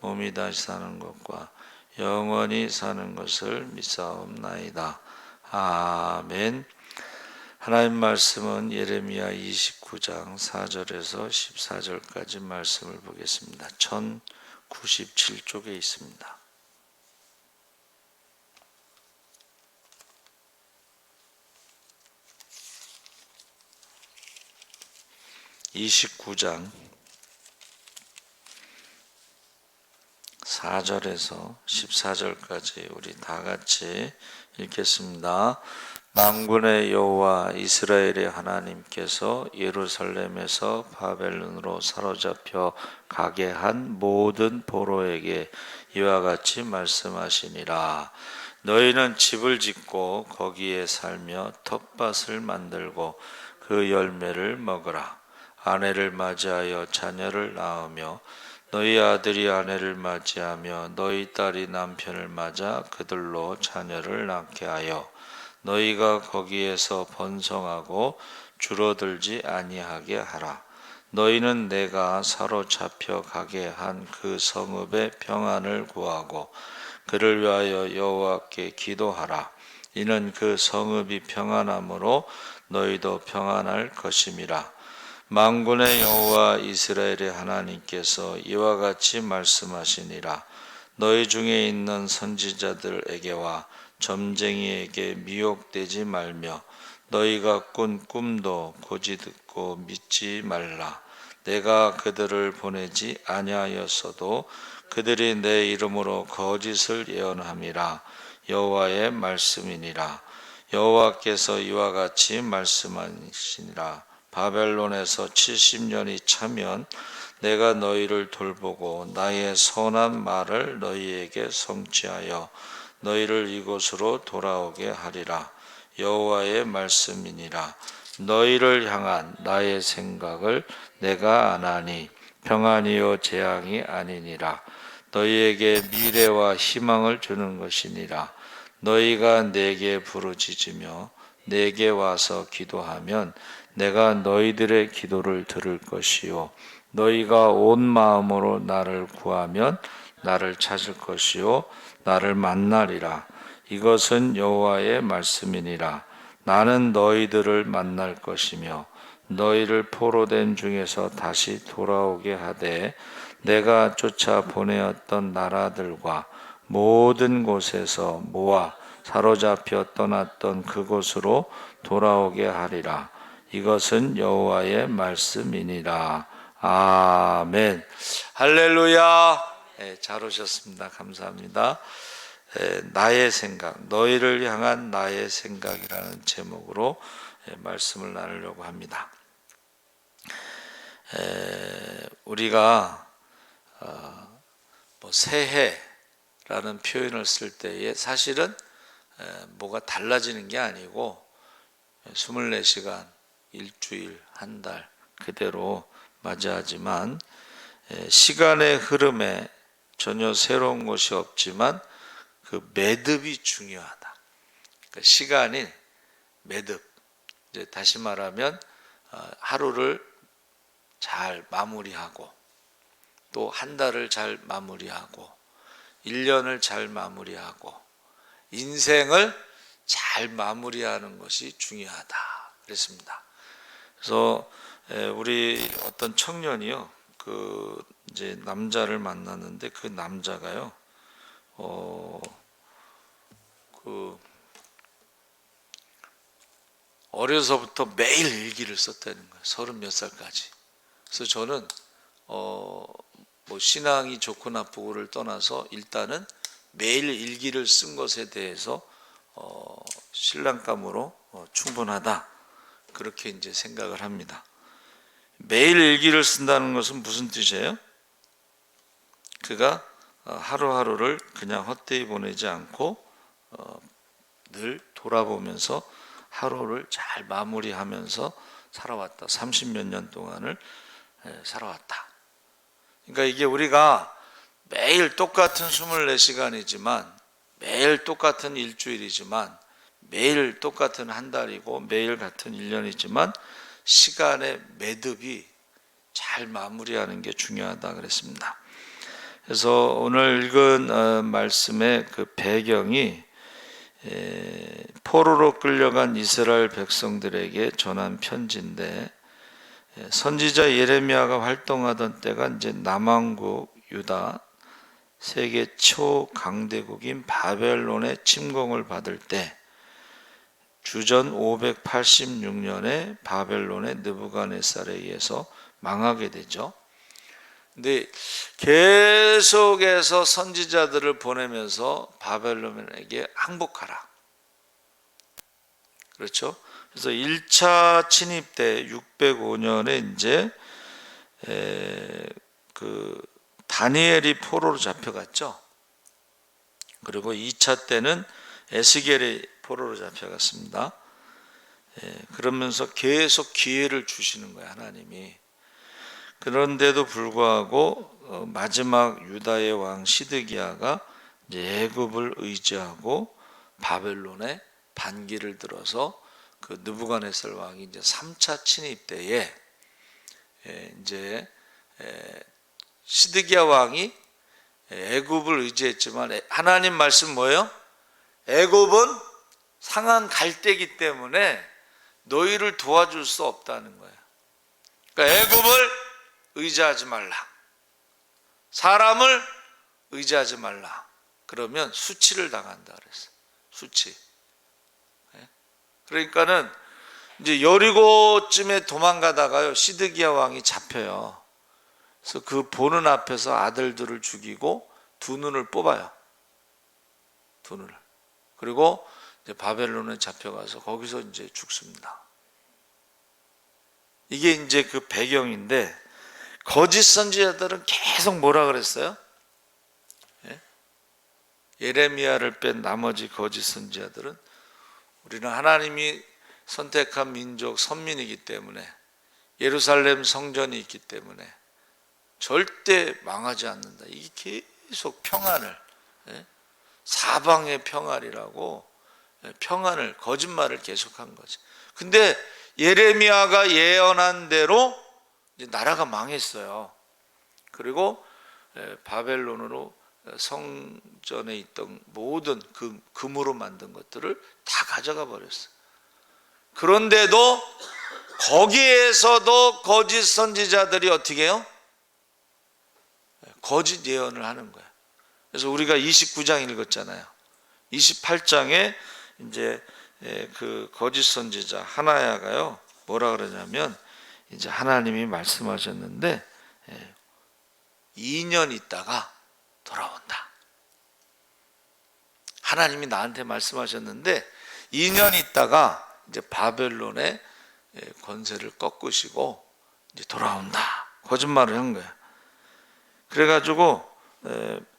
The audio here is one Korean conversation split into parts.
몸이 다시 사는 것과 영원히 사는 것을 믿사옵나이다. 아멘. 하나님 말씀은 예레미야 29장 4절에서 14절까지 말씀을 보겠습니다. 1097쪽에 있습니다. 29장 4절에서 14절까지 우리 다 같이 읽겠습니다. 만군의 여호와 이스라엘의 하나님께서 예루살렘에서 바벨론으로 사로잡혀 가게 한 모든 포로에게 이와 같이 말씀하시니라. 너희는 집을 짓고 거기에 살며 텃밭을 만들고 그 열매를 먹으라. 아내를 맞이하여 자녀를 낳으며 너희 아들이 아내를 맞이하며 너희 딸이 남편을 맞아 그들로 자녀를 낳게 하여 너희가 거기에서 번성하고 줄어들지 아니하게 하라. 너희는 내가 사로잡혀 가게 한 그 성읍의 평안을 구하고 그를 위하여 여호와께 기도하라. 이는 그 성읍이 평안함으로 너희도 평안할 것임이라. 만군의 여호와 이스라엘의 하나님께서 이와 같이 말씀하시니라. 너희 중에 있는 선지자들에게와 점쟁이에게 미혹되지 말며 너희가 꾼 꿈도 고지 듣고 믿지 말라. 내가 그들을 보내지 아니하였어도 그들이 내 이름으로 거짓을 예언함이라. 여호와의 말씀이니라. 여호와께서 이와 같이 말씀하시니라. 바벨론에서 70년이 차면 내가 너희를 돌보고 나의 선한 말을 너희에게 성취하여 너희를 이곳으로 돌아오게 하리라. 여호와의 말씀이니라. 너희를 향한 나의 생각을 내가 아나니 평안이요 재앙이 아니니라. 너희에게 미래와 희망을 주는 것이니라. 너희가 내게 부르짖으며 내게 와서 기도하면 내가 너희들의 기도를 들을 것이요 너희가 온 마음으로 나를 구하면 나를 찾을 것이요 나를 만나리라. 이것은 여호와의 말씀이니라. 나는 너희들을 만날 것이며 너희를 포로된 중에서 다시 돌아오게 하되 내가 쫓아 보내었던 나라들과 모든 곳에서 모아 사로잡혀 떠났던 그곳으로 돌아오게 하리라. 이것은 여호와의 말씀이니라. 아멘. 할렐루야. 잘 오셨습니다. 감사합니다. 나의 생각, 너희를 향한 나의 생각이라는 제목으로 말씀을 나누려고 합니다. 우리가 새해라는 표현을 쓸 때에 사실은 뭐가 달라지는 게 아니고 24시간 일주일, 한 달 그대로 맞이하지만 시간의 흐름에 전혀 새로운 것이 없지만 그 매듭이 중요하다. 그러니까 시간이 매듭. 이제 다시 말하면 하루를 잘 마무리하고 또 한 달을 잘 마무리하고 1년을 잘 마무리하고 인생을 잘 마무리하는 것이 중요하다. 그랬습니다. 그래서 우리 어떤 청년이요, 이제 남자를 만났는데 그 남자가요, 어려서부터 매일 일기를 썼다는 거예요. 30몇 살까지. 그래서 저는 뭐 신앙이 좋고 나쁘고를 떠나서 일단은 매일 일기를 쓴 것에 대해서 신랑감으로 충분하다. 그렇게 이제 생각을 합니다. 매일 일기를 쓴다는 것은 무슨 뜻이에요? 그가 하루하루를 그냥 헛되이 보내지 않고 늘 돌아보면서 하루를 잘 마무리하면서 살아왔다. 30몇 년 동안을 살아왔다. 그러니까 이게 우리가 매일 똑같은 24시간이지만 매일 똑같은 일주일이지만 매일 똑같은 한 달이고 매일 같은 1년이지만 시간의 매듭이 잘 마무리하는 게 중요하다 그랬습니다. 그래서 오늘 읽은 말씀의 그 배경이 포로로 끌려간 이스라엘 백성들에게 전한 편지인데, 선지자 예레미야가 활동하던 때가 이제 남왕국 유다, 세계 초강대국인 바벨론의 침공을 받을 때, 주전 586년에 바벨론의 느부갓네살에 의해서 망하게 되죠. 근데 계속해서 선지자들을 보내면서 바벨론에게 항복하라. 그렇죠? 그래서 1차 침입 때 605년에 이제 그 다니엘이 포로로 잡혀갔죠. 그리고 2차 때는 에스겔이 포로로 잡혀갔습니다. 그러면서 계속 기회를 주시는 거예요, 하나님이. 그런데도 불구하고 마지막 유다의 왕 시드기야가 이제 애굽을 의지하고 바벨론에 반기를 들어서 그 느부갓네살 왕이 이제 3차 침입 때에 이제 시드기야 왕이 애굽을 의지했지만 하나님 말씀 뭐예요? 애굽은 상한 갈대기 때문에 너희를 도와줄 수 없다는 거예요. 그러니까 애굽을 의지하지 말라. 사람을 의지하지 말라. 그러면 수치를 당한다 그랬어요. 수치. 그러니까는 이제 여리고쯤에 도망가다가요, 시드기야 왕이 잡혀요. 그래서 그 보는 앞에서 아들들을 죽이고 두 눈을 뽑아요. 두 눈을. 그리고 이제 바벨론에 잡혀가서 거기서 이제 죽습니다. 이게 이제 그 배경인데, 거짓 선지자들은 계속 뭐라 그랬어요? 예레미야를 뺀 나머지 거짓 선지자들은 우리는 하나님이 선택한 민족 선민이기 때문에, 예루살렘 성전이 있기 때문에 절대 망하지 않는다. 이게 계속 평안을, 사방의 평안이라고 평안을, 거짓말을 계속한 거지. 근데 예레미야가 예언한 대로 이제 나라가 망했어요. 그리고 바벨론으로 성전에 있던 모든 금으로 만든 것들을 다 가져가 버렸어요. 그런데도 거기에서도 거짓 선지자들이 어떻게 해요? 거짓 예언을 하는 거예요. 그래서 우리가 29장 읽었잖아요. 28장에 이제 그 거짓 선지자 하나야가요, 뭐라 그러냐면, 이제 하나님이 말씀하셨는데 2년 있다가 돌아온다. 하나님이 나한테 말씀하셨는데 2년 있다가 이제 바벨론의 권세를 꺾으시고 이제 돌아온다. 거짓말을 한 거야. 그래가지고 그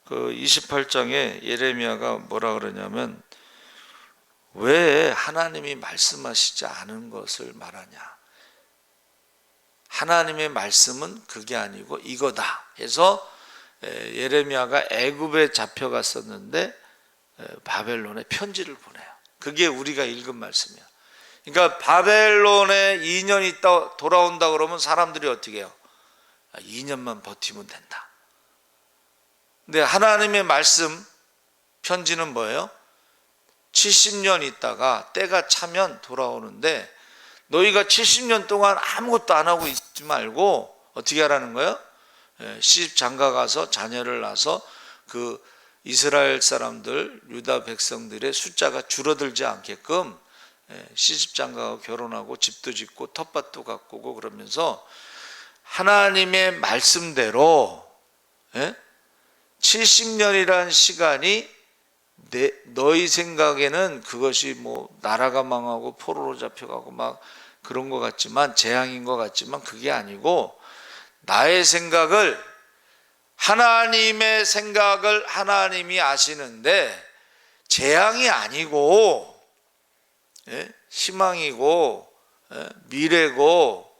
28장에 예레미야가 뭐라 그러냐면, 왜 하나님이 말씀하시지 않은 것을 말하냐. 하나님의 말씀은 그게 아니고 이거다 해서 예레미야가 애굽에 잡혀갔었는데 바벨론에 편지를 보내요. 그게 우리가 읽은 말씀이야. 그러니까 바벨론에 2년 있다 돌아온다 그러면 사람들이 어떻게 해요? 2년만 버티면 된다. 근데 하나님의 말씀 편지는 뭐예요? 70년 있다가 때가 차면 돌아오는데, 너희가 70년 동안 아무것도 안 하고 있지 말고 어떻게 하라는 거예요? 시집 장가 가서 자녀를 낳아서 그 이스라엘 사람들, 유다 백성들의 숫자가 줄어들지 않게끔 시집 장가하고 결혼하고 집도 짓고 텃밭도 가꾸고 그러면서 하나님의 말씀대로 70년이라는 시간이 너희 생각에는 그것이 뭐 나라가 망하고 포로로 잡혀가고 막 그런 것 같지만, 재앙인 것 같지만 그게 아니고, 나의 생각을, 하나님의 생각을 하나님이 아시는데 재앙이 아니고 희망이고 미래고,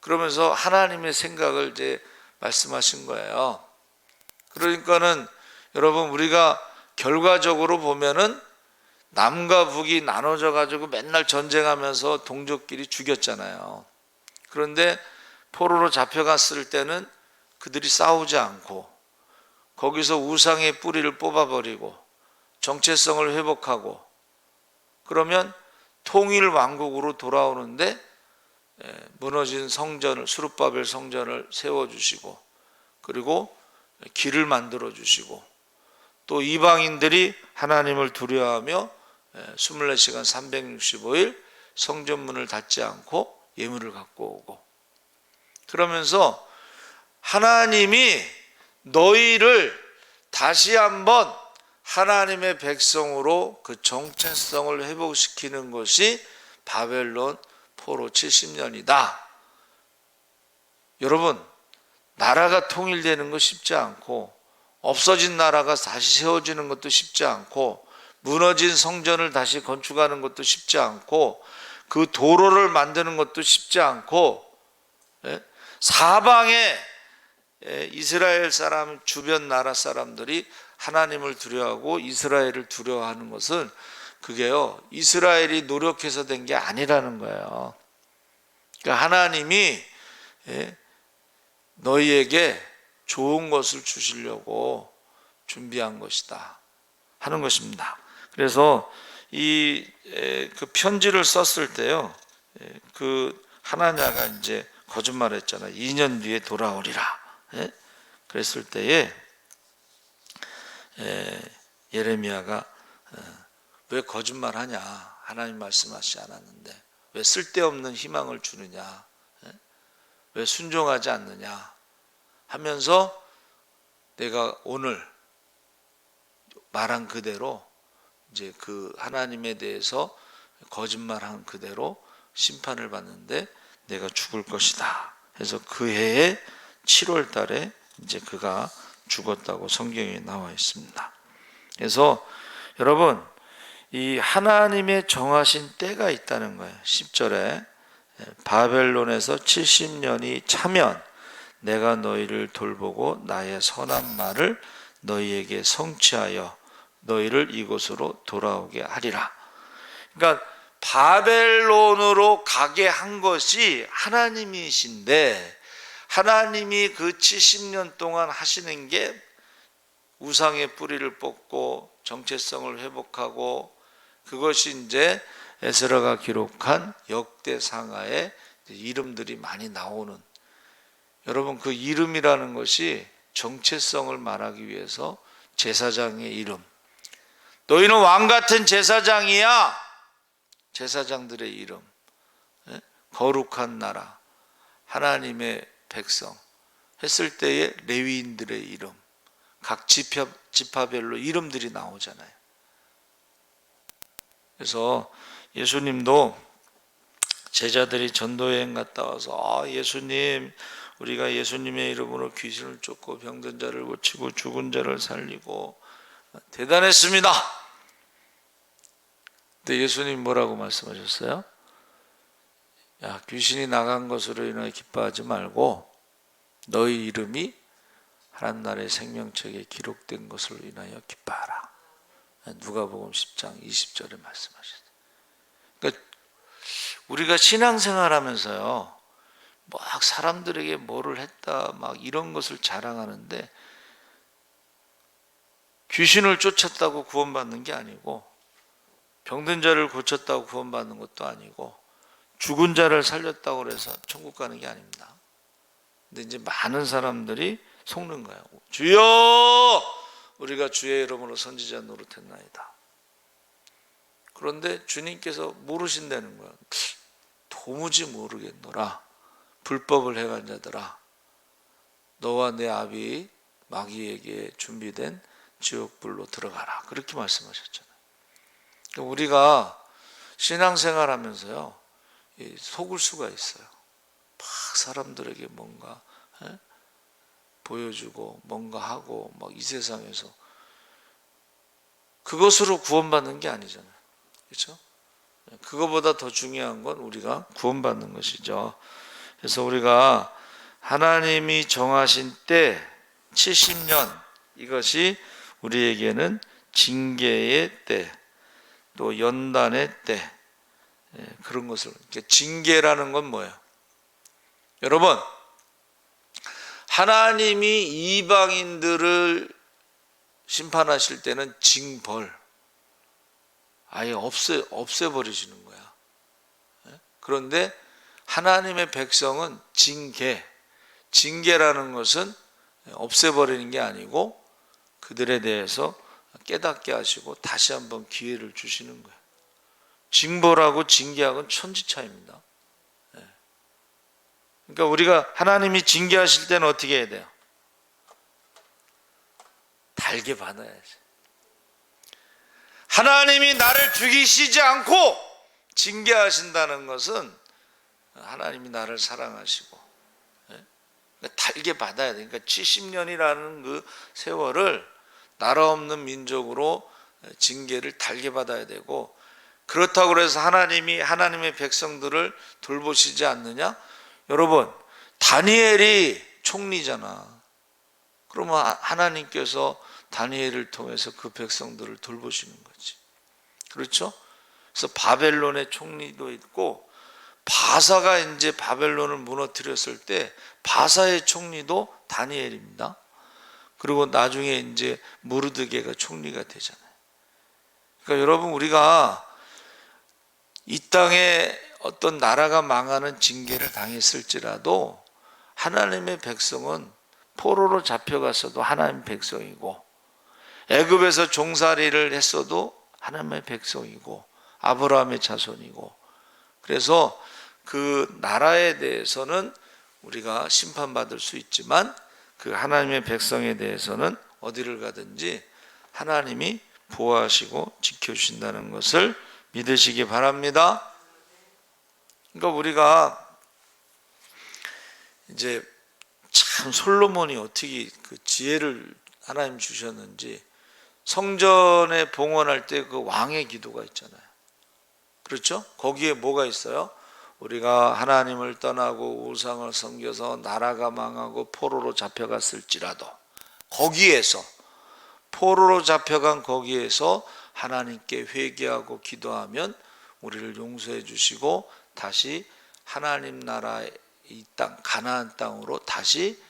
그러면서 하나님의 생각을 이제 말씀하신 거예요. 그러니까는 여러분, 우리가 결과적으로 보면은 남과 북이 나눠져 가지고 맨날 전쟁하면서 동족끼리 죽였잖아요. 그런데 포로로 잡혀갔을 때는 그들이 싸우지 않고 거기서 우상의 뿌리를 뽑아버리고 정체성을 회복하고 그러면 통일 왕국으로 돌아오는데 무너진 성전을, 수룹바벨 성전을 세워주시고 그리고 길을 만들어 주시고 또 이방인들이 하나님을 두려워하며 24시간 365일 성전문을 닫지 않고 예물을 갖고 오고 그러면서 하나님이 너희를 다시 한번 하나님의 백성으로 그 정체성을 회복시키는 것이 바벨론 포로 70년이다. 여러분, 나라가 통일되는 거 쉽지 않고 없어진 나라가 다시 세워지는 것도 쉽지 않고 무너진 성전을 다시 건축하는 것도 쉽지 않고 그 도로를 만드는 것도 쉽지 않고 사방에 이스라엘 사람 주변 나라 사람들이 하나님을 두려워하고 이스라엘을 두려워하는 것은 그게요 이스라엘이 노력해서 된 게 아니라는 거예요. 그러니까 하나님이 너희에게 좋은 것을 주시려고 준비한 것이다 하는 것입니다. 그래서 그 편지를 썼을 때요 그 하나냐가 이제 거짓말했잖아요. 2년 뒤에 돌아오리라. 그랬을 때에 예레미야가 왜 거짓말하냐? 하나님 말씀하시지 않았는데 왜 쓸데없는 희망을 주느냐? 왜 순종하지 않느냐? 하면서 내가 오늘 말한 그대로 이제 그 하나님에 대해서 거짓말한 그대로 심판을 받는데 내가 죽을 것이다 해서 그 해에 7월 달에 이제 그가 죽었다고 성경에 나와 있습니다. 그래서 여러분 이 하나님의 정하신 때가 있다는 거예요. 10절에 바벨론에서 70년이 차면 내가 너희를 돌보고 나의 선한 말을 너희에게 성취하여 너희를 이곳으로 돌아오게 하리라. 그러니까 바벨론으로 가게 한 것이 하나님이신데 하나님이 그 70년 동안 하시는 게 우상의 뿌리를 뽑고 정체성을 회복하고 그것이 이제 에스라가 기록한 역대상하에 이름들이 많이 나오는 여러분 그 이름이라는 것이 정체성을 말하기 위해서 제사장의 이름 너희는 왕같은 제사장이야 제사장들의 이름 거룩한 나라 하나님의 백성 했을 때의 레위인들의 이름 각 지파별로 이름들이 나오잖아요. 그래서 예수님도 제자들이 전도여행 갔다 와서 예수님 우리가 예수님의 이름으로 귀신을 쫓고 병든 자를 고치고 죽은 자를 살리고 대단했습니다. 근데 예수님 뭐라고 말씀하셨어요? 야, 귀신이 나간 것으로 인하여 기뻐하지 말고 너희 이름이 하나님나라의 생명책에 기록된 것으로 인하여 기뻐하라. 누가복음 10장 20절에 말씀하셨어요. 그러니까 우리가 신앙생활하면서요 막 사람들에게 뭐를 했다 막 이런 것을 자랑하는데 귀신을 쫓았다고 구원받는 게 아니고 병든 자를 고쳤다고 구원받는 것도 아니고 죽은 자를 살렸다고 해서 천국 가는 게 아닙니다. 근데 이제 많은 사람들이 속는 거예요. 주여 우리가 주의 이름으로 선지자 노릇했나이다. 그런데 주님께서 모르신다는 거예요. 도무지 모르겠노라. 불법을 행한 자들아 너와 내 아비 마귀에게 준비된 지옥불로 들어가라. 그렇게 말씀하셨잖아요. 그러니까 우리가 신앙생활 하면서요 속을 수가 있어요. 막 사람들에게 뭔가 보여주고 뭔가 하고 막 이 세상에서 그것으로 구원받는 게 아니잖아요. 그렇죠? 그거보다 더 중요한 건 우리가 구원받는 것이죠. 그래서 우리가 하나님이 정하신 때 70년 이것이 우리에게는 징계의 때 또 연단의 때 그런 것을 징계라는 건 뭐예요? 여러분 하나님이 이방인들을 심판하실 때는 징벌, 아예 없애버리시는 거야. 그런데 하나님의 백성은 징계라는 것은 없애버리는 게 아니고 그들에 대해서 깨닫게 하시고 다시 한번 기회를 주시는 거예요. 징벌하고 징계하고는 천지차이입니다. 그러니까 우리가 하나님이 징계하실 때는 어떻게 해야 돼요? 달게 받아야지. 하나님이 나를 죽이시지 않고 징계하신다는 것은 하나님이 나를 사랑하시고 달게 받아야 돼. 그러니까 70년이라는 그 세월을 나라 없는 민족으로 징계를 달게 받아야 되고, 그렇다고 해서 하나님이 하나님의 백성들을 돌보시지 않느냐? 여러분, 다니엘이 총리잖아. 그러면 하나님께서 다니엘을 통해서 그 백성들을 돌보시는 거지. 그렇죠? 그래서 바벨론의 총리도 있고, 바사가 이제 바벨론을 무너뜨렸을 때 바사의 총리도 다니엘입니다. 그리고 나중에 이제 무르드게가 총리가 되잖아요. 그러니까 여러분, 우리가 이 땅에 어떤 나라가 망하는 징계를 당했을지라도 하나님의 백성은 포로로 잡혀갔어도 하나님의 백성이고, 애굽에서 종살이를 했어도 하나님의 백성이고 아브라함의 자손이고, 그래서 그 나라에 대해서는 우리가 심판받을 수 있지만 그 하나님의 백성에 대해서는 어디를 가든지 하나님이 보호하시고 지켜주신다는 것을 믿으시기 바랍니다. 그러니까 우리가 이제 참 솔로몬이 어떻게 그 지혜를 하나님 주셨는지, 성전에 봉헌할 때 그 왕의 기도가 있잖아요. 그렇죠? 거기에 뭐가 있어요? 우리가 하나님을 떠나고 우상을 섬겨서 나라가 망하고 포로로 잡혀갔을지라도, 거기에서 포로로 잡혀간 거기에서 하나님께 회개하고 기도하면 우리를 용서해 주시고 다시 하나님 나라의 이 땅 가나안 땅으로 다시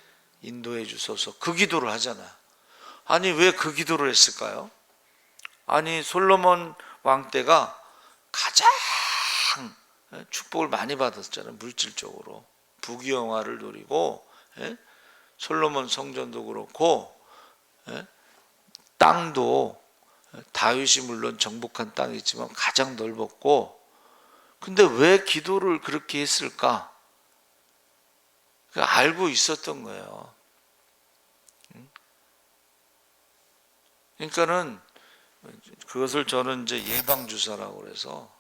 인도해 주소서, 그 기도를 하잖아요. 아니 왜 그 기도를 했을까요? 아니 솔로몬 왕 때가 가장 축복을 많이 받았잖아요. 물질적으로 부귀영화를 누리고, 솔로몬 성전도 그렇고 땅도 다윗이 물론 정복한 땅이지만 가장 넓었고, 근데 왜 기도를 그렇게 했을까? 알고 있었던 거예요. 그러니까는 그것을 저는 이제 예방주사라고 그래서,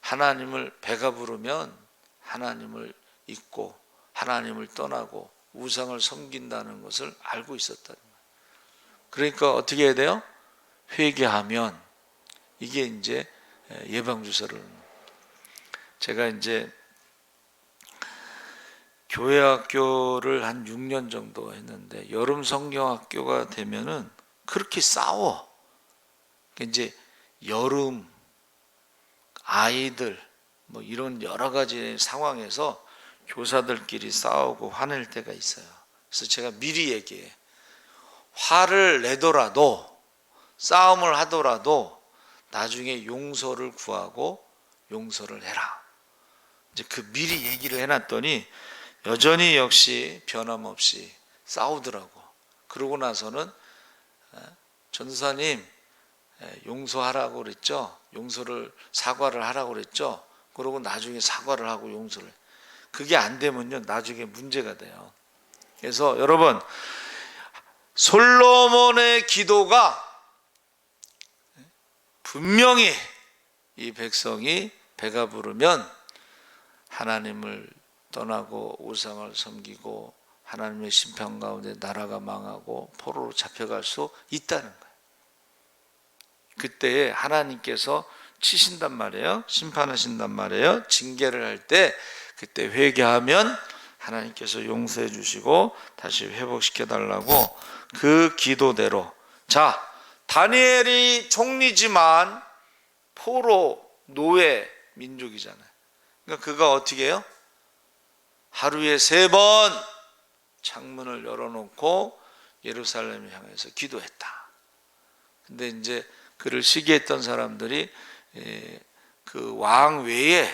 하나님을 배가 부르면 하나님을 잊고 하나님을 떠나고 우상을 섬긴다는 것을 알고 있었다는 거예요. 그러니까 어떻게 해야 돼요? 회개하면, 이게 이제 예방주사를. 제가 이제 교회 학교를 한 6년 정도 했는데, 여름 성경학교가 되면은 그렇게 싸워. 이제 여름 아이들 뭐 이런 여러 가지 상황에서 교사들끼리 싸우고 화낼 때가 있어요. 그래서 제가 미리 얘기해. 화를 내더라도 싸움을 하더라도 나중에 용서를 구하고 용서를 해라. 이제 그 미리 얘기를 해놨더니 여전히 역시 변함없이 싸우더라고. 그러고 나서는 전도사님 용서하라고 그랬죠. 사과를 하라고 그랬죠. 그러고 나중에 사과를 하고 용서를. 그게 안 되면요 나중에 문제가 돼요. 그래서 여러분, 솔로몬의 기도가 분명히 이 백성이 배가 부르면 하나님을 떠나고 우상을 섬기고 하나님의 심판 가운데 나라가 망하고 포로로 잡혀갈 수 있다는 거예요. 그때에 하나님께서 치신단 말이에요. 심판하신단 말이에요. 징계를 할 때 그때 회개하면 하나님께서 용서해 주시고 다시 회복시켜 달라고 그 기도대로. 자, 다니엘이 총리지만 포로 노예 민족이잖아요. 그러니까 그가 어떻게 해요? 하루에 3번 창문을 열어놓고 예루살렘을 향해서 기도했다. 근데 이제 그를 시기했던 사람들이 그 왕 외에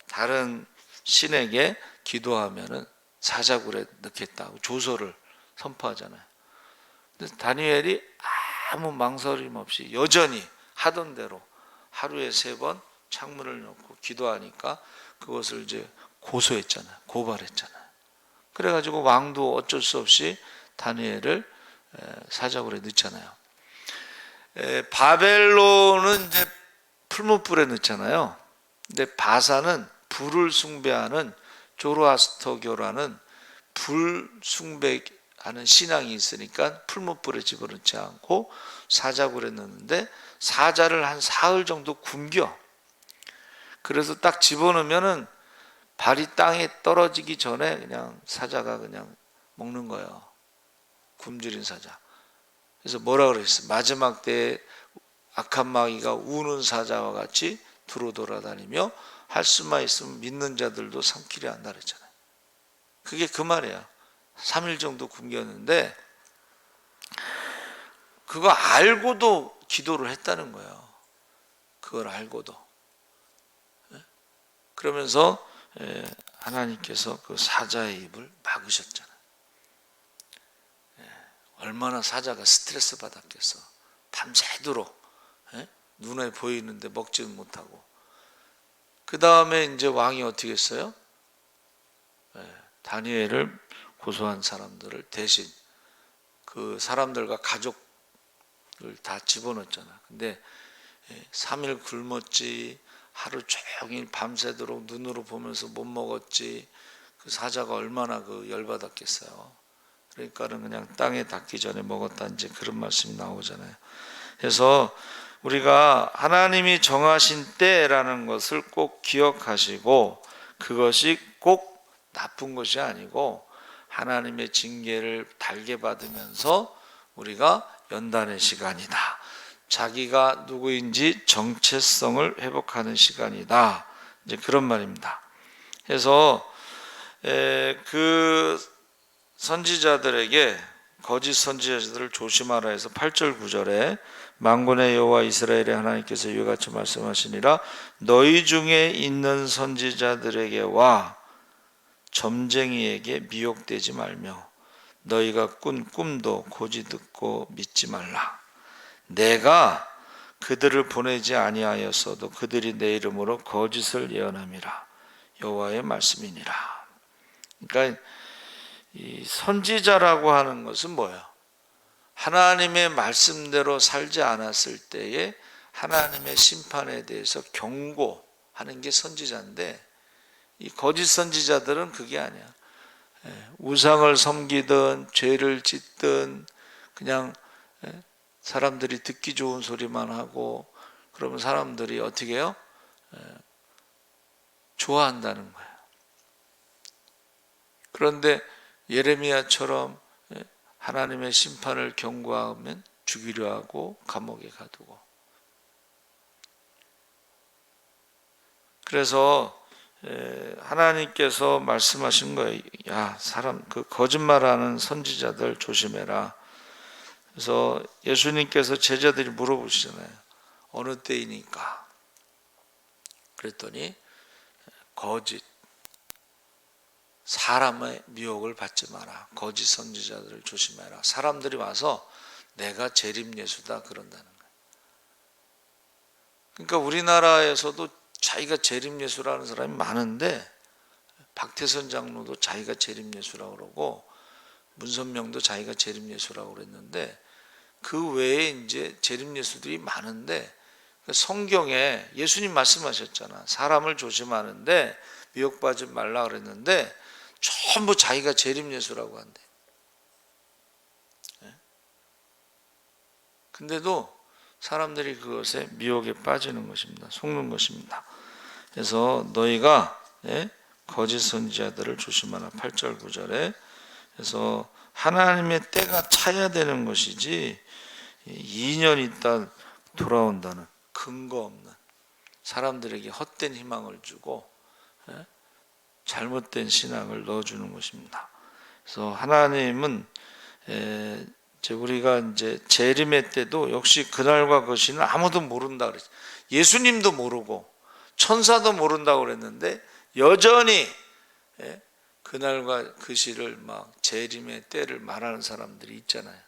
다른 신에게 기도하면은 사자굴에 넣겠다고 조서를 선포하잖아요. 근데 다니엘이 아무 망설임 없이 여전히 하던 대로 하루에 3번 창문을 넣고 기도하니까 그것을 이제 고소했잖아요. 고발했잖아요. 그래가지고 왕도 어쩔 수 없이 다니엘을 사자굴에 넣잖아요. 바벨론은 이제 풀무불에 넣잖아요. 근데 바사는 불을 숭배하는 조로아스터교라는 불 숭배하는 신앙이 있으니까 풀무불에 집어넣지 않고 사자굴에 넣는데 사자를 한 사흘 정도 굶겨. 그래서 딱 집어넣으면은 발이 땅에 떨어지기 전에 그냥 사자가 그냥 먹는 거예요. 굶주린 사자. 그래서 뭐라 그랬어요? 마지막 때에 악한 마귀가 우는 사자와 같이 두루 돌아다니며 할 수만 있으면 믿는 자들도 삼키려 한다 그랬잖아요. 그게 그 말이야. 3일 정도 굶겼는데 그거 알고도 기도를 했다는 거예요. 그걸 알고도. 그러면서 하나님께서 그 사자의 입을 막으셨잖아요. 얼마나 사자가 스트레스 받았겠어. 밤새도록 눈에 보이는데 먹지는 못하고. 그 다음에 이제 왕이 어떻게 했어요? 다니엘을 고소한 사람들을 대신 그 사람들과 가족을 다 집어넣었잖아. 근데 3일 굶었지, 하루 종일 밤새도록 눈으로 보면서 못 먹었지. 그 사자가 얼마나 그 열받았겠어요. 그러니까는 그냥 땅에 닿기 전에 먹었다, 이제 그런 말씀이 나오잖아요. 그래서 우리가 하나님이 정하신 때라는 것을 꼭 기억하시고, 그것이 꼭 나쁜 것이 아니고 하나님의 징계를 달게 받으면서 우리가 연단의 시간이다, 자기가 누구인지 정체성을 회복하는 시간이다, 이제 그런 말입니다. 그래서 그 선지자들에게, 거짓 선지자들을 조심하라 해서 8절 9절에 만군의 여호와 이스라엘의 하나님께서 이와 같이 말씀하시니라, 너희 중에 있는 선지자들에게와 점쟁이에게 미혹되지 말며 너희가 꾼 꿈도 고지 듣고 믿지 말라. 내가 그들을 보내지 아니하였어도 그들이 내 이름으로 거짓을 예언함이라. 여호와의 말씀이니라. 그러니까 이 선지자라고 하는 것은 뭐예요? 하나님의 말씀대로 살지 않았을 때에 하나님의 심판에 대해서 경고하는 게 선지자인데, 이 거짓 선지자들은 그게 아니야. 우상을 섬기든 죄를 짓든 그냥 사람들이 듣기 좋은 소리만 하고, 그러면 사람들이 어떻게 해요? 좋아한다는 거예요. 그런데 예레미야처럼 하나님의 심판을 경고하면 죽이려 하고 감옥에 가두고. 그래서 하나님께서 말씀하신 거예요. 야, 사람 그 거짓말하는 선지자들 조심해라. 그래서 예수님께서 제자들이 물어보시잖아요. 어느 때이니까? 그랬더니 거짓, 사람의 미혹을 받지 마라. 거짓 선지자들을 조심해라. 사람들이 와서 내가 재림 예수다 그런다는 거예요. 그러니까 우리나라에서도 자기가 재림 예수라는 사람이 많은데, 박태선 장로도 자기가 재림 예수라고 그러고 문선명도 자기가 재림 예수라고 그랬는데, 그 외에 이제 재림 예수들이 많은데, 성경에 예수님 말씀하셨잖아. 사람을 조심하는데 미혹받지 말라 그랬는데 전부 자기가 재림 예수라고 한대. 근데도 사람들이 그것에 미혹에 빠지는 것입니다. 속는 것입니다. 그래서 너희가 거짓 선지자들을 조심하라. 8절 9절에. 그래서 하나님의 때가 차야 되는 것이지 2년 있다 돌아온다는 근거 없는, 사람들에게 헛된 희망을 주고 잘못된 신앙을 넣어주는 것입니다. 그래서 하나님은 이제 우리가 이제 재림의 때도 역시 그날과 그 시는 아무도 모른다 그랬어요. 예수님도 모르고 천사도 모른다고 그랬는데 여전히 그날과 그 시를 막 재림의 때를 말하는 사람들이 있잖아요.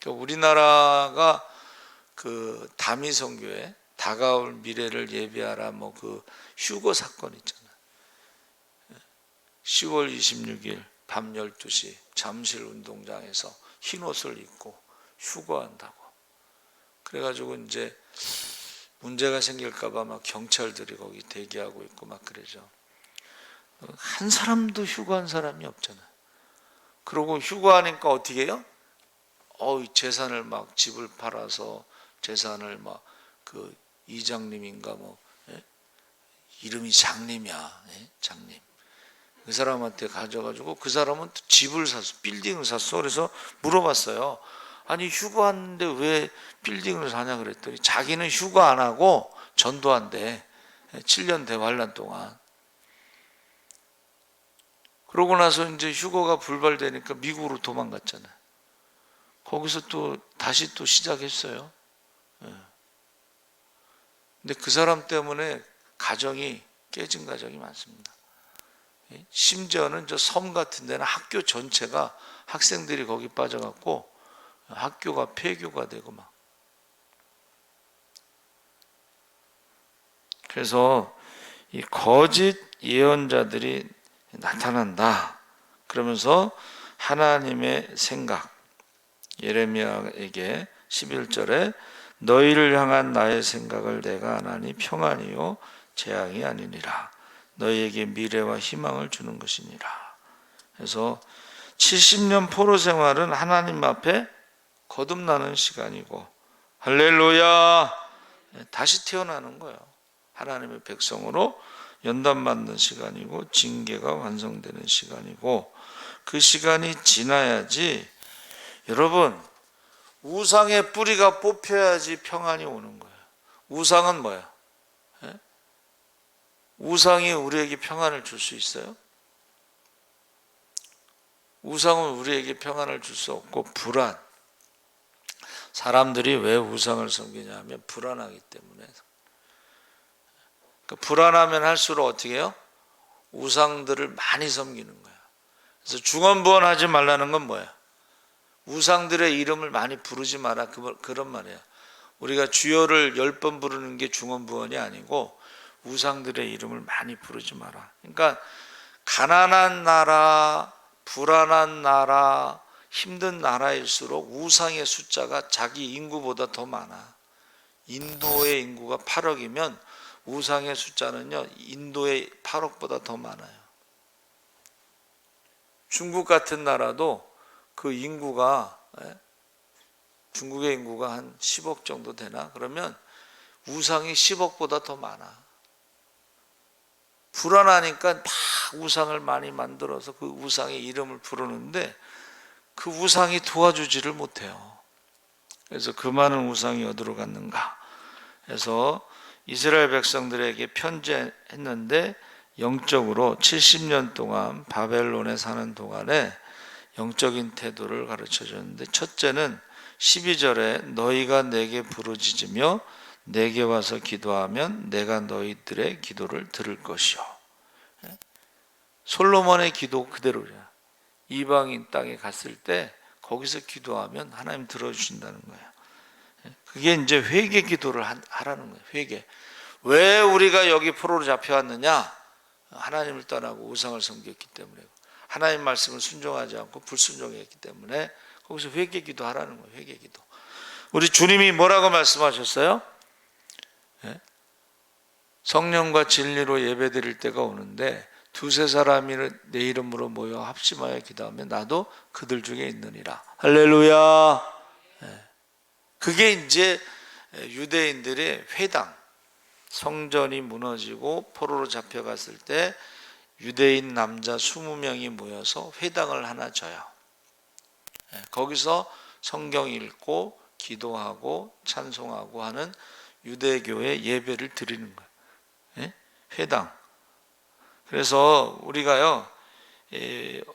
그러니까 우리나라가 그 다미선교회 다가올 미래를 예비하라 뭐 그 휴거 사건 있잖아요. 10월 26일 밤 12시 잠실 운동장에서 흰 옷을 입고 휴거한다고. 그래가지고 이제 문제가 생길까봐 막 경찰들이 거기 대기하고 있고 막 그러죠. 한 사람도 휴거한 사람이 없잖아요. 그러고 휴거하니까 어떻게 해요? 재산을 막 집을 팔아서 재산을 막 그 이장님인가 뭐 이름이 장님이야. 장님. 그 사람한테 가져가지고 그 사람은 집을 샀어. 빌딩을 샀어. 그래서 물어봤어요. 아니 휴거하는데 왜 빌딩을 사냐 그랬더니 자기는 휴거 안 하고 전도한대. 7년 대환란 동안. 그러고 나서 이제 휴거가 불발되니까 미국으로 도망갔잖아요. 거기서 또 다시 또 시작했어요. 근데 그 사람 때문에 가정이 깨진 가정이 많습니다. 심지어는 저 섬 같은 데는 학교 전체가 학생들이 거기 빠져갖고 학교가 폐교가 되고 막. 그래서 이 거짓 예언자들이 나타난다. 그러면서 하나님의 생각, 예레미야에게 11절에 너희를 향한 나의 생각을 내가 아나니 평안이요 재앙이 아니니라. 너희에게 미래와 희망을 주는 것이니라. 그래서 70년 포로 생활은 하나님 앞에 거듭나는 시간이고 할렐루야 다시 태어나는 거예요. 하나님의 백성으로 연단받는 시간이고 징계가 완성되는 시간이고 그 시간이 지나야지 여러분 우상의 뿌리가 뽑혀야지 평안이 오는 거예요. 우상은 뭐야? 우상이 우리에게 평안을 줄 수 있어요? 우상은 우리에게 평안을 줄 수 없고 불안. 사람들이 왜 우상을 섬기냐 하면 불안하기 때문에. 그러니까 불안하면 할수록 어떻게 해요? 우상들을 많이 섬기는 거야. 그래서 중언부언하지 말라는 건 뭐야? 우상들의 이름을 많이 부르지 마라 그런 말이야. 우리가 주여를 10번 부르는 게 중언부언이 아니고 우상들의 이름을 많이 부르지 마라. 그러니까 가난한 나라, 불안한 나라, 힘든 나라일수록 우상의 숫자가 자기 인구보다 더 많아. 인도의 인구가 8억이면 우상의 숫자는요 인도의 8억보다 더 많아요. 중국 같은 나라도 그 인구가 중국의 인구가 한 10억 정도 되나? 그러면 우상이 10억보다 더 많아. 불안하니까 막 우상을 많이 만들어서 그 우상의 이름을 부르는데 그 우상이 도와주지를 못해요. 그래서 그 많은 우상이 어디로 갔는가? 그래서 이스라엘 백성들에게 편지했는데 영적으로 70년 동안 바벨론에 사는 동안에 영적인 태도를 가르쳐 줬는데 첫째는 12절에 너희가 내게 부르짖으며 내게 와서 기도하면 내가 너희들의 기도를 들을 것이요. 솔로몬의 기도 그대로야. 이방인 땅에 갔을 때 거기서 기도하면 하나님 들어주신다는 거예요. 그게 이제 회개 기도를 하라는 거예요. 회개. 왜 우리가 여기 포로로 잡혀왔느냐? 하나님을 떠나고 우상을 섬겼기 때문에 하나님 말씀을 순종하지 않고 불순종했기 때문에 거기서 회개 기도 하라는 거예요. 회개 기도. 우리 주님이 뭐라고 말씀하셨어요? 성령과 진리로 예배드릴 때가 오는데 두세 사람이 내 이름으로 모여 합심하여 기도하면 나도 그들 중에 있느니라. 할렐루야. 그게 이제 유대인들의 회당. 성전이 무너지고 포로로 잡혀갔을 때 유대인 남자 20명이 모여서 회당을 하나 져요. 거기서 성경 읽고 기도하고 찬송하고 하는 유대교의 예배를 드리는 거예요. 회당. 그래서 우리가요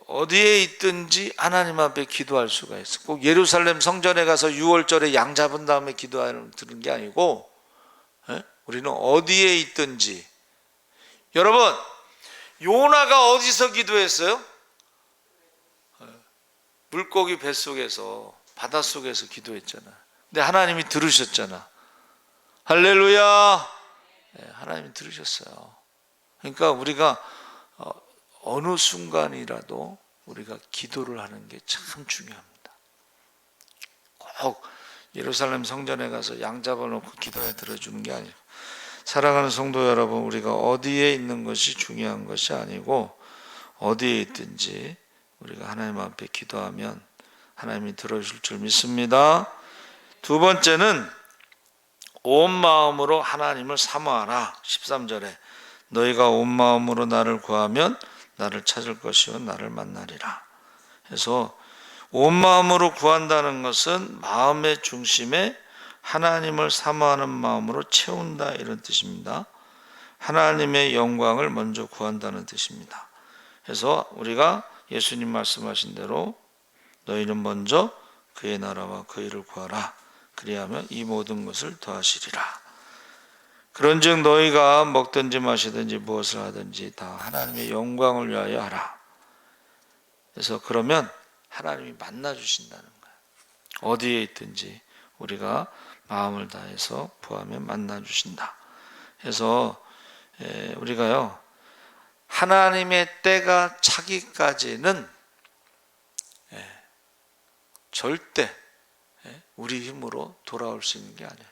어디에 있든지 하나님 앞에 기도할 수가 있어. 꼭 예루살렘 성전에 가서 6월절에 양 잡은 다음에 기도하는 게 아니고 우리는 어디에 있든지. 여러분, 요나가 어디서 기도했어요? 물고기 뱃속에서, 바닷속에서 기도했잖아. 근데 하나님이 들으셨잖아. 할렐루야. 하나님이 들으셨어요. 그러니까 우리가 어느 순간이라도 우리가 기도를 하는 게 참 중요합니다. 꼭 예루살렘 성전에 가서 양 잡아놓고 기도해 들어주는 게 아니고, 사랑하는 성도 여러분, 우리가 어디에 있는 것이 중요한 것이 아니고 어디에 있든지 우리가 하나님 앞에 기도하면 하나님이 들어줄 줄 믿습니다. 두 번째는 온 마음으로 하나님을 사모하라. 13절에 너희가 온 마음으로 나를 구하면 나를 찾을 것이요 나를 만나리라. 그래서 온 마음으로 구한다는 것은 마음의 중심에 하나님을 사모하는 마음으로 채운다, 이런 뜻입니다. 하나님의 영광을 먼저 구한다는 뜻입니다. 그래서 우리가 예수님 말씀하신 대로 너희는 먼저 그의 나라와 그 일을 구하라. 그리하면 이 모든 것을 더하시리라. 그런즉 너희가 먹든지 마시든지 무엇을 하든지 다 하나님의 영광을 위하여 하라. 그래서 그러면 하나님이 만나주신다는 거예요. 어디에 있든지 우리가 마음을 다해서 구하면 만나주신다. 그래서 우리가요, 하나님의 때가 차기까지는 절대 우리 힘으로 돌아올 수 있는 게 아니에요.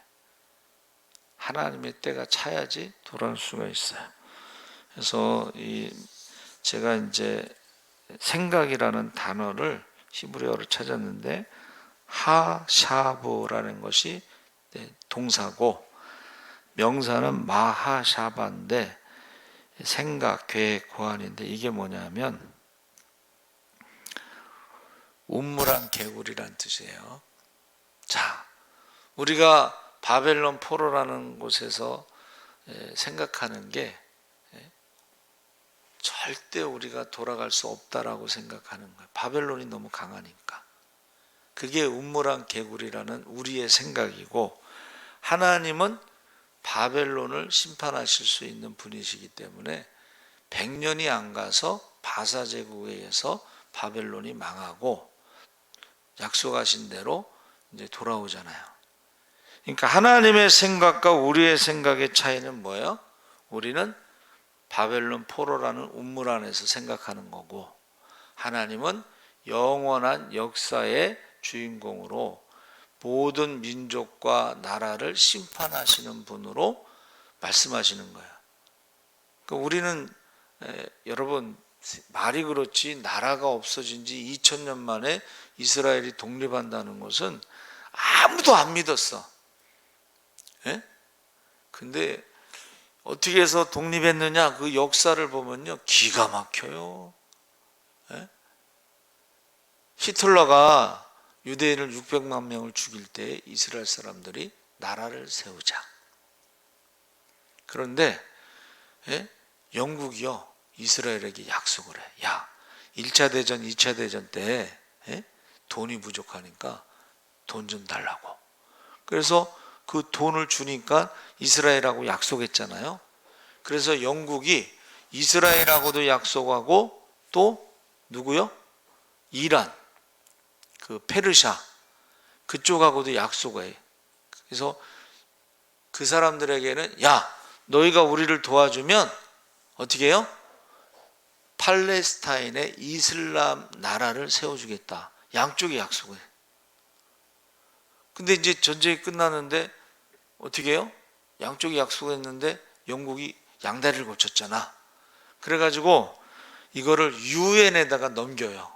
하나님의 때가 차야지 돌아올 수가 있어요. 그래서 제가 이제 생각이라는 단어를 히브리어로 찾았는데, 하샤브라는 것이 동사고 명사는 마하샤바인데 생각, 계획, 고안인데, 이게 뭐냐면 운무랑 개구리란 뜻이에요. 자, 우리가 바벨론 포로라는 곳에서 생각하는 게 절대 우리가 돌아갈 수 없다라고 생각하는 거예요. 바벨론이 너무 강하니까. 그게 운무랑 개구리라는 우리의 생각이고, 하나님은 바벨론을 심판하실 수 있는 분이시기 때문에 100년이 안 가서 바사 제국에 의해서 바벨론이 망하고 약속하신 대로 이제 돌아오잖아요. 그러니까 하나님의 생각과 우리의 생각의 차이는 뭐예요? 우리는 바벨론 포로라는 운물 안에서 생각하는 거고, 하나님은 영원한 역사의 주인공으로 모든 민족과 나라를 심판하시는 분으로 말씀하시는 거예요. 그러니까 우리는 여러분, 말이 그렇지 나라가 없어진 지 2000년 만에 이스라엘이 독립한다는 것은 아무도 안 믿었어. 근데 어떻게 해서 독립했느냐, 그 역사를 보면요, 기가 막혀요. 히틀러가 유대인을 600만 명을 죽일 때 이스라엘 사람들이 나라를 세우자. 그런데 영국이요, 이스라엘에게 약속을 해. 야, 1차 대전, 2차 대전 때 돈이 부족하니까 돈 좀 달라고. 그래서 그 돈을 주니까 이스라엘하고 약속했잖아요. 그래서 영국이 이스라엘하고도 약속하고, 또 누구요? 이란, 그 페르시아 그쪽하고도 약속을 해. 그래서 그 사람들에게는, 야, 너희가 우리를 도와주면 어떻게 해요? 팔레스타인의 이슬람 나라를 세워주겠다. 양쪽이 약속을 해. 근데 이제 전쟁이 끝나는데 어떻게 해요? 양쪽이 약속했는데 영국이 양다리를 고쳤잖아. 그래가지고 이거를 유엔에다가 넘겨요.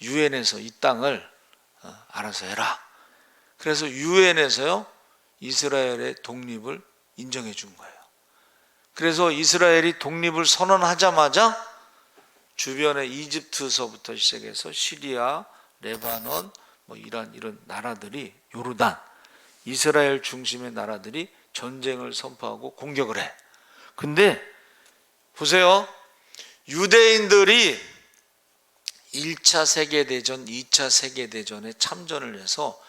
유엔에서 이 땅을 알아서 해라. 그래서 유엔에서요, 이스라엘의 독립을 인정해 준 거예요. 그래서 이스라엘이 독립을 선언하자마자 주변의 이집트서부터 시작해서 시리아, 레바논, 이런 나라들이, 요르단, 이스라엘 중심의 나라들이 전쟁을 선포하고 공격을 해. 근데 보세요, 유대인들이 1차 세계대전, 2차 세계대전에 참전을 해서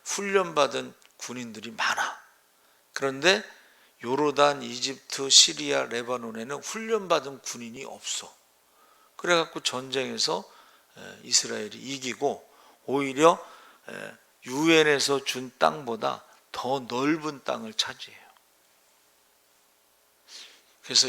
훈련받은 군인들이 많아. 그런데 요르단, 이집트, 시리아, 레바논에는 훈련받은 군인이 없어. 그래갖고 전쟁에서 이스라엘이 이기고 오히려 유엔에서 준 땅보다 더 넓은 땅을 차지해요. 그래서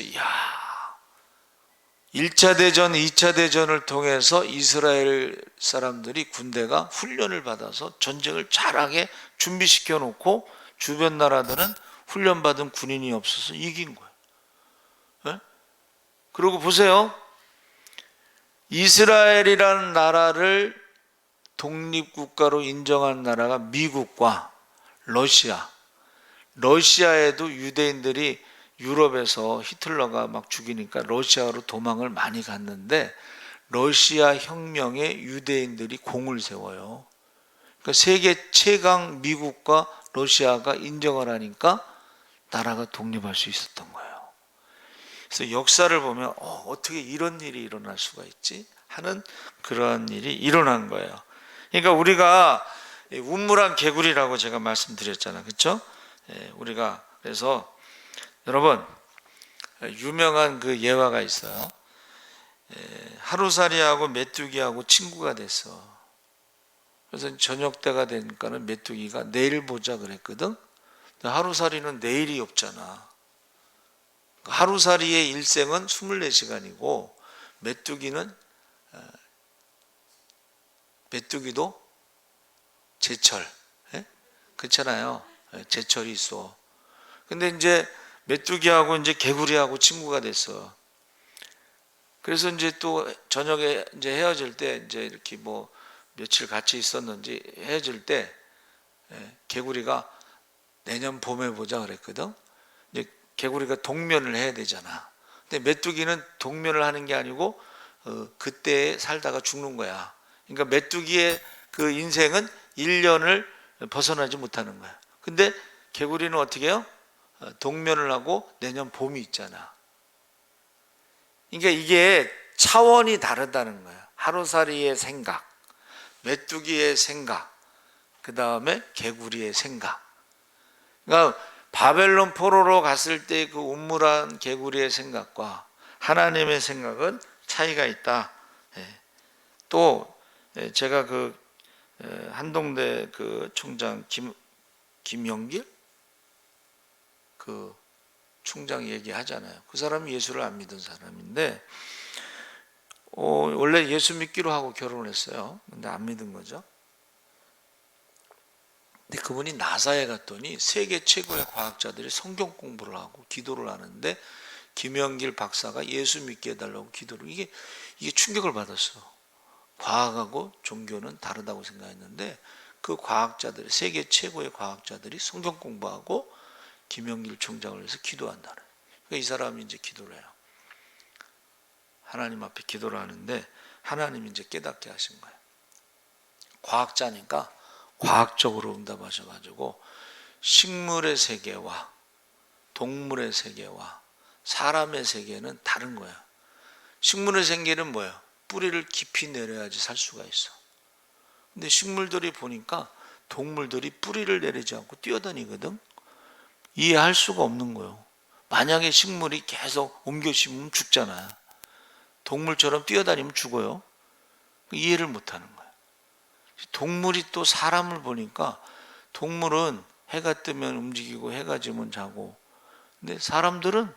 1차 대전, 2차 대전을 통해서 이스라엘 사람들이 군대가 훈련을 받아서 전쟁을 잘하게 준비시켜 놓고 주변 나라들은 훈련받은 군인이 없어서 이긴 거예요. 네? 그리고 보세요. 이스라엘이라는 나라를 독립국가로 인정한 나라가 미국과 러시아. 러시아에도 유대인들이 유럽에서 히틀러가 막 죽이니까 러시아로 도망을 많이 갔는데 러시아 혁명에 유대인들이 공을 세워요. 그러니까 세계 최강 미국과 러시아가 인정을 하니까 나라가 독립할 수 있었던 거예요. 그래서 역사를 보면 어떻게 이런 일이 일어날 수가 있지? 하는 그러한 일이 일어난 거예요. 그러니까 우리가 운물한 개구리라고 제가 말씀드렸잖아요. 그렇죠? 우리가 그래서 여러분 유명한 그 예화가 있어요. 하루살이하고 메뚜기하고 친구가 됐어. 그래서 저녁 때가 되니까는 메뚜기가 내일 보자 그랬거든. 하루살이는 내일이 없잖아. 하루살이의 일생은 24시간이고 메뚜기도 제철, 그렇잖아요. 제철이 있어. 근데 이제 메뚜기하고 이제 개구리하고 친구가 됐어. 그래서 이제 또 저녁에 이제 헤어질 때 이제 이렇게 뭐 며칠 같이 있었는지 헤어질 때 개구리가 내년 봄에 보자 그랬거든. 이제 개구리가 동면을 해야 되잖아. 근데 메뚜기는 동면을 하는 게 아니고 그때 살다가 죽는 거야. 그러니까 메뚜기의 그 인생은 1년을 벗어나지 못하는 거야. 근데 개구리는 어떻게 해요? 동면을 하고 내년 봄이 있잖아. 그러니까 이게 차원이 다르다는 거야. 하루살이의 생각, 메뚜기의 생각, 그 다음에 개구리의 생각. 그러니까 바벨론 포로로 갔을 때 그 음물한 개구리의 생각과 하나님의 생각은 차이가 있다. 또 제가 그 한동대 그 총장 김영길 그 총장 얘기하잖아요. 그 사람이 예수를 안 믿은 사람인데 원래 예수 믿기로 하고 결혼했어요. 근데 안 믿은 거죠. 근데 그분이 나사에 갔더니 세계 최고의 과학자들이 성경 공부를 하고 기도를 하는데 김영길 박사가 예수 믿게 해달라고 기도를 이게 충격을 받았어. 과학하고 종교는 다르다고 생각했는데 그 과학자들이 세계 최고의 과학자들이 성경 공부하고 김영길 총장을 위해서 기도한다는. 그러니까 이 사람이 이제 기도를 해요. 하나님 앞에 기도를 하는데 하나님이 이제 깨닫게 하신 거예요. 과학자니까 과학적으로 응답하셔가지고 식물의 세계와 동물의 세계와 사람의 세계는 다른 거야. 식물의 세계는 뭐예요? 뿌리를 깊이 내려야지 살 수가 있어. 근데 식물들이 보니까 동물들이 뿌리를 내리지 않고 뛰어다니거든. 이해할 수가 없는 거예요. 만약에 식물이 계속 옮겨 심으면 죽잖아요. 동물처럼 뛰어다니면 죽어요. 이해를 못하는 거예요. 동물이 또 사람을 보니까 동물은 해가 뜨면 움직이고 해가 지면 자고, 근데 사람들은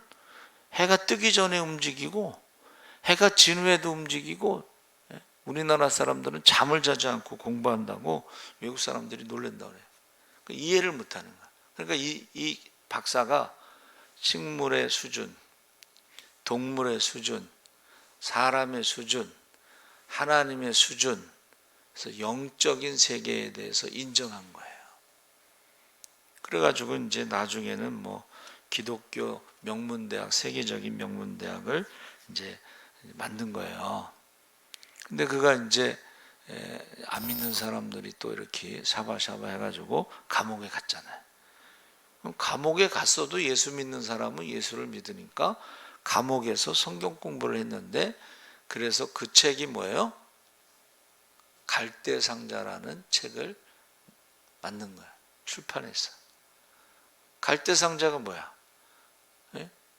해가 뜨기 전에 움직이고 해가 진 후에도 움직이고, 우리나라 사람들은 잠을 자지 않고 공부한다고 외국 사람들이 놀란다고 그래요. 그러니까 이해를 못하는 거야. 그러니까 이 박사가 식물의 수준, 동물의 수준, 사람의 수준, 하나님의 수준, 그래서 영적인 세계에 대해서 인정한 거예요. 그래가지고 이제 나중에는 뭐 기독교 명문대학, 세계적인 명문대학을 이제 만든 거예요. 근데 그가 이제 안 믿는 사람들이 또 이렇게 샤바샤바 해가지고 감옥에 갔잖아요. 그럼 감옥에 갔어도 예수 믿는 사람은 예수를 믿으니까 감옥에서 성경 공부를 했는데, 그래서 그 책이 뭐예요? 갈대상자라는 책을 만든 거야. 출판했어. 갈대상자가 뭐야?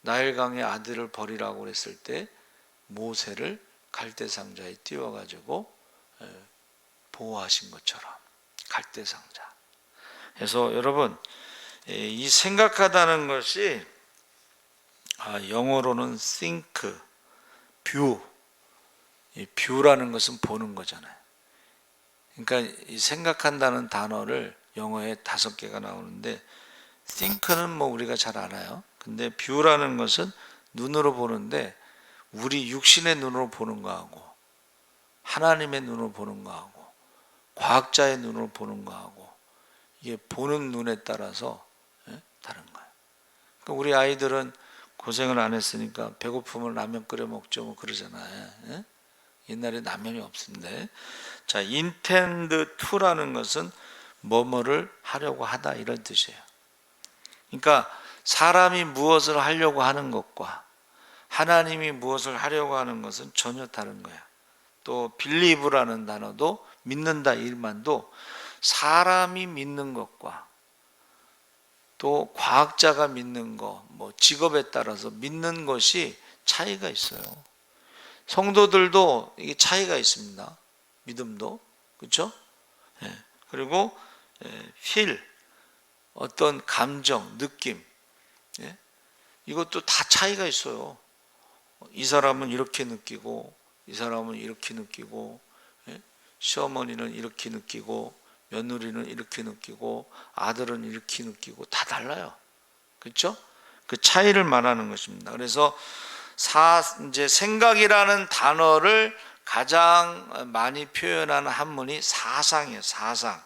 나일강의 아들을 버리라고 그랬을 때 모세를 갈대상자에 띄워가지고 보호하신 것처럼 갈대상자. 그래서 여러분, 이 생각하다는 것이 영어로는 think, view. 이 view라는 것은 보는 거잖아요. 그러니까 이 생각한다는 단어를 영어에 5개가 나오는데 think는 뭐 우리가 잘 알아요. 근데 view라는 것은 눈으로 보는데 우리 육신의 눈으로 보는 거하고 하나님의 눈으로 보는 거하고 과학자의 눈으로 보는 거하고 이게 보는 눈에 따라서 다른 거예요. 그러니까 우리 아이들은 고생을 안 했으니까 배고프면 라면 끓여 먹죠 뭐 그러잖아요. 옛날에 라면이 없었는데. 자, intend to라는 것은 뭐뭐를 하려고 하다 이런 뜻이에요. 그러니까 사람이 무엇을 하려고 하는 것과 하나님이 무엇을 하려고 하는 것은 전혀 다른 거야. 또 believe라는 단어도 믿는다 일만도 사람이 믿는 것과 또 과학자가 믿는 것, 뭐 직업에 따라서 믿는 것이 차이가 있어요. 성도들도 이게 차이가 있습니다. 믿음도. 그렇죠? 그리고 feel, 어떤 감정, 느낌, 이것도 다 차이가 있어요. 이 사람은 이렇게 느끼고 이 사람은 이렇게 느끼고 시어머니는 이렇게 느끼고 며느리는 이렇게 느끼고 아들은 이렇게 느끼고 다 달라요. 그렇죠? 그 차이를 말하는 것입니다. 그래서 이제 생각이라는 단어를 가장 많이 표현하는 한문이 사상이에요. 사상.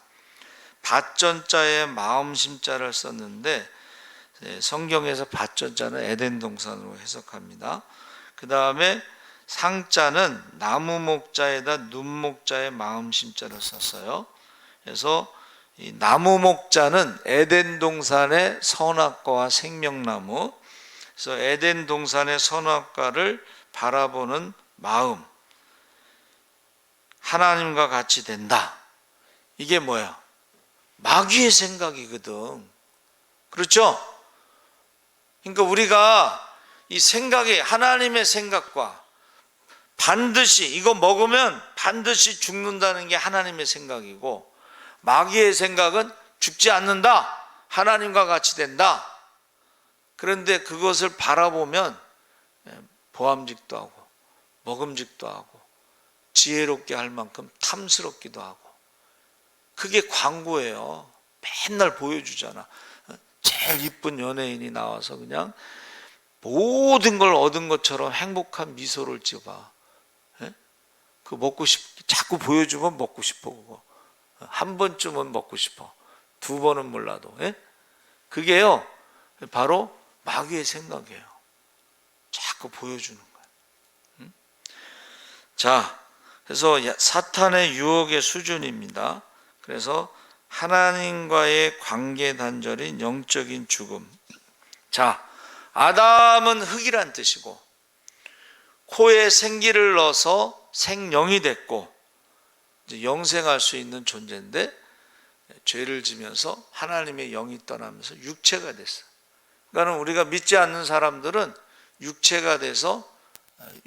밭전자에 마음심자를 썼는데 성경에서 밭전자는 에덴 동산으로 해석합니다. 그 다음에 상자는 나무 목자에다 눈 목자에 마음심자를 썼어요. 그래서 이 나무 목자는 에덴 동산의 선악과와 생명나무. 그래서 에덴 동산의 선악과를 바라보는 마음, 하나님과 같이 된다. 이게 뭐야? 마귀의 생각이거든. 그렇죠? 그러니까 우리가 이 생각이 하나님의 생각과 반드시 이거 먹으면 반드시 죽는다는 게 하나님의 생각이고 마귀의 생각은 죽지 않는다. 하나님과 같이 된다. 그런데 그것을 바라보면 보암직도 하고 먹음직도 하고 지혜롭게 할 만큼 탐스럽기도 하고 그게 광고예요. 맨날 보여주잖아. 제일 이쁜 연예인이 나와서 그냥 모든 걸 얻은 것처럼 행복한 미소를 지어봐. 그거 먹고 자꾸 보여주면 먹고 싶어. 그거 한 번쯤은 먹고 싶어. 2번은 몰라도. 그게요 바로 마귀의 생각이에요. 자꾸 보여주는 거예요. 자, 그래서 사탄의 유혹의 수준입니다. 그래서 하나님과의 관계 단절인 영적인 죽음. 자, 아담은 흙이란 뜻이고 코에 생기를 넣어서 생명이 됐고 이제 영생할 수 있는 존재인데 죄를 지면서 하나님의 영이 떠나면서 육체가 됐어. 그러니까 우리가 믿지 않는 사람들은 육체가 돼서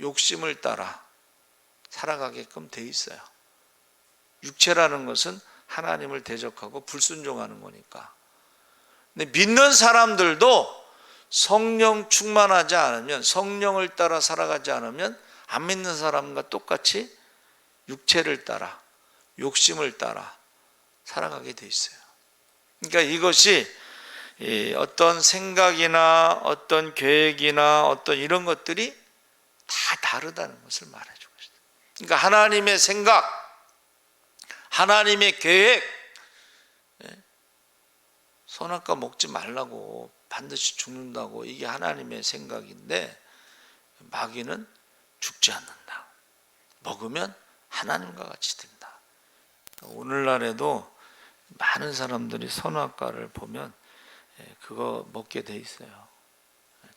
욕심을 따라 살아가게끔 돼 있어요. 육체라는 것은 하나님을 대적하고 불순종하는 거니까. 근데 믿는 사람들도 성령 충만하지 않으면, 성령을 따라 살아가지 않으면 안 믿는 사람과 똑같이 육체를 따라 욕심을 따라 살아가게 돼 있어요. 그러니까 이것이 어떤 생각이나 어떤 계획이나 어떤 이런 것들이 다 다르다는 것을 말해주고 있어요. 그러니까 하나님의 생각, 하나님의 계획, 선악과 먹지 말라고 반드시 죽는다고 이게 하나님의 생각인데 마귀는 죽지 않는다. 먹으면 하나님과 같이 된다. 오늘날에도 많은 사람들이 선악과를 보면 그거 먹게 돼 있어요.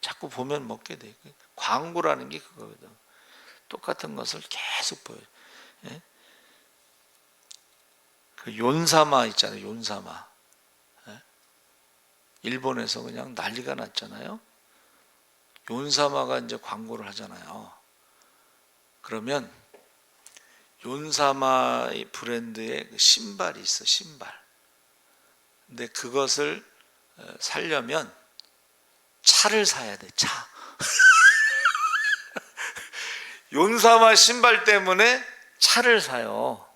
자꾸 보면 먹게 돼 있고 광고라는 게 그거거든. 똑같은 것을 계속 보여요. 그 윤사마 있잖아요. 윤사마. 예? 일본에서 그냥 난리가 났잖아요. 윤사마가 이제 광고를 하잖아요. 그러면 윤사마의 브랜드의 그 신발이 있어, 신발. 근데 그것을 사려면 차를 사야 돼, 차. 윤사마 신발 때문에 차를 사요.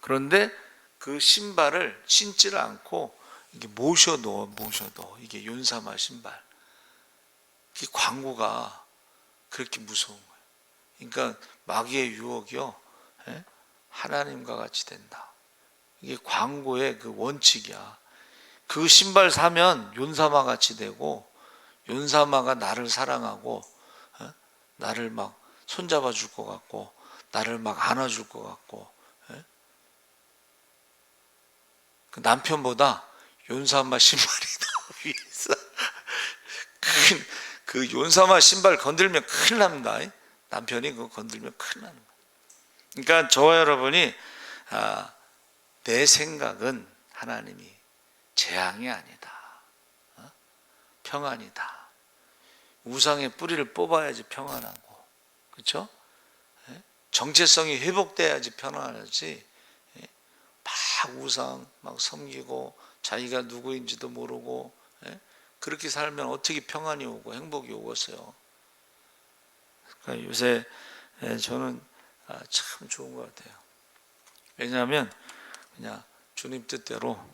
그런데 그 신발을 신지를 않고 이게 모셔놓어. 이게 윤사마 신발. 이 광고가 그렇게 무서운 거예요. 그러니까 마귀의 유혹이요, 예? 하나님과 같이 된다. 이게 광고의 그 원칙이야. 그 신발 사면 윤사마 같이 되고, 윤사마가 나를 사랑하고, 예? 나를 막 손잡아 줄 것 같고, 나를 막 안아줄 것 같고, 예? 그 남편보다 윤사마 신발이 더 위에서 그 윤사마 신발 건들면 큰일 납니다. 남편이 그거 건들면 큰일 나는 거예요. 그러니까 저와 여러분이 내 생각은 하나님이 재앙이 아니다, 평안이다. 우상의 뿌리를 뽑아야지 평안하고, 그렇죠? 정체성이 회복돼야지 편안하지. 막 우상 막 섬기고 자기가 누구인지도 모르고 그렇게 살면 어떻게 평안이 오고 행복이 오겠어요. 그러니까 요새 저는 참 좋은 것 같아요. 왜냐하면 그냥 주님 뜻대로,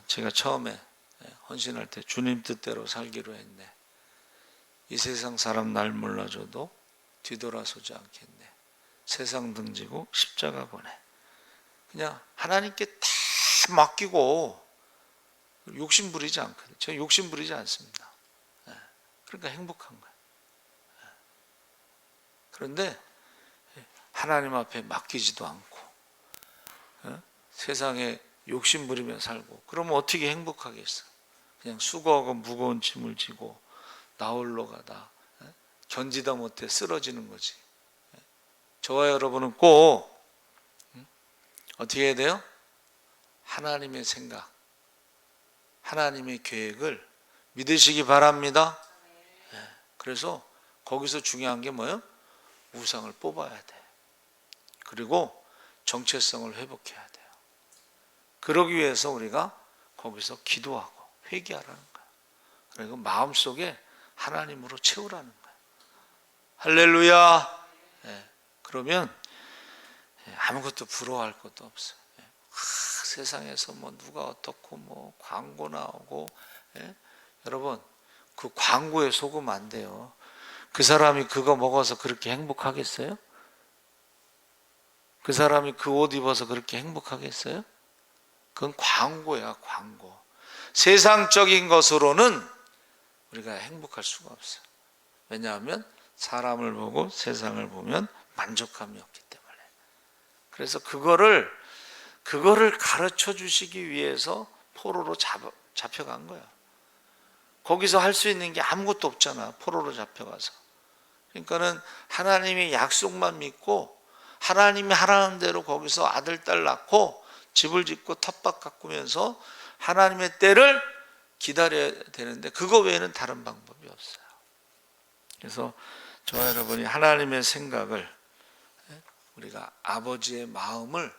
제가 처음에 헌신할 때 주님 뜻대로 살기로 했네. 이 세상 사람 날 몰라줘도 뒤돌아서지 않겠네. 세상 등지고 십자가 보내. 그냥 하나님께 다 맡기고 욕심 부리지 않거든요. 제가 욕심 부리지 않습니다. 그러니까 행복한 거예요. 그런데 하나님 앞에 맡기지도 않고 세상에 욕심 부리며 살고, 그러면 어떻게 행복하겠어? 그냥 수고하고 무거운 짐을 지고 나 홀로 가다 견디다 못해 쓰러지는 거지. 저와 여러분은 꼭 어떻게 해야 돼요? 하나님의 생각, 하나님의 계획을 믿으시기 바랍니다. 그래서 거기서 중요한 게 뭐예요? 우상을 뽑아야 돼. 그리고 정체성을 회복해야 돼요. 그러기 위해서 우리가 거기서 기도하고 회개하라는 거예요. 그리고 마음속에 하나님으로 채우라는 거예요. 할렐루야. 그러면 아무것도 부러워할 것도 없어요. 세상에서 뭐 누가 어떻고 뭐 광고 나오고, 여러분 그 광고에 속으면 안 돼요. 그 사람이 그거 먹어서 그렇게 행복하겠어요? 그 사람이 그 옷 입어서 그렇게 행복하겠어요? 그건 광고야, 광고. 세상적인 것으로는 우리가 행복할 수가 없어요. 왜냐하면 사람을 보고 세상을 보면 만족감이 없기 때문에. 그래서 그거를 가르쳐 주시기 위해서 포로로 잡혀간 거야. 거기서 할 수 있는 게 아무것도 없잖아, 포로로 잡혀가서. 그러니까는 하나님의 약속만 믿고 하나님이 하라는 대로 거기서 아들, 딸 낳고 집을 짓고 텃밭 가꾸면서 하나님의 때를 기다려야 되는데, 그거 외에는 다른 방법이 없어요. 그래서 저와 여러분이 하나님의 생각을, 우리가 아버지의 마음을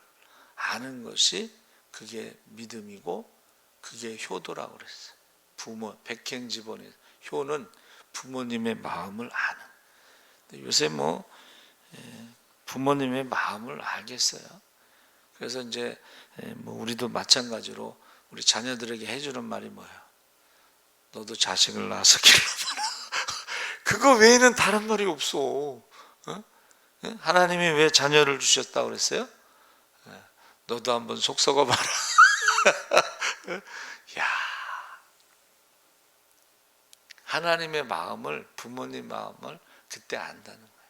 아는 것이 그게 믿음이고 그게 효도라고 그랬어요. 부모, 백행지본의 효는 부모님의 마음을 아는. 요새 뭐 부모님의 마음을 알겠어요. 그래서 이제 뭐 우리도 마찬가지로 우리 자녀들에게 해주는 말이 뭐예요? 너도 자식을 낳아서 길러봐라. 그거 외에는 다른 말이 없어. 하나님이 왜 자녀를 주셨다고 그랬어요? 너도 한번 속 썩어봐라. 야, 하나님의 마음을, 부모님 마음을 그때 안다는 거예요.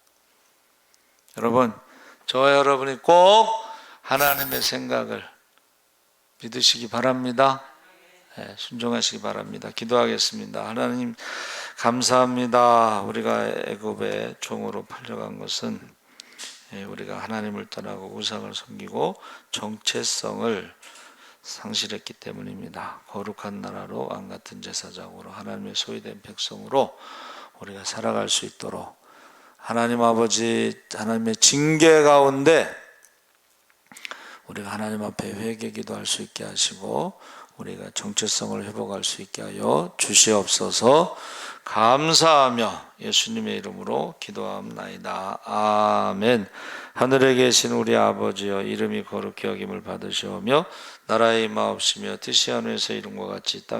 여러분, 저와 여러분이 꼭 하나님의 생각을 믿으시기 바랍니다. 순종하시기 바랍니다. 기도하겠습니다. 하나님 감사합니다. 우리가 애굽의 종으로 팔려간 것은 우리가 하나님을 떠나고 우상을 섬기고 정체성을 상실했기 때문입니다. 거룩한 나라로 왕같은 제사장으로 하나님의 소유된 백성으로 우리가 살아갈 수 있도록 하나님 아버지 하나님의 징계 가운데 우리가 하나님 앞에 회개 기도할 수 있게 하시고 우리가 정체성을 회복할 수 있게 하여 주시옵소서. 감사하며 예수님의 이름으로 기도합나이다. 아멘. 하늘에 계신 우리 아버지여, 이름이 거룩히 여김을 받으시오며 나라의 임하옵시며 뜻이 하늘에서 이룬 것 같이 땅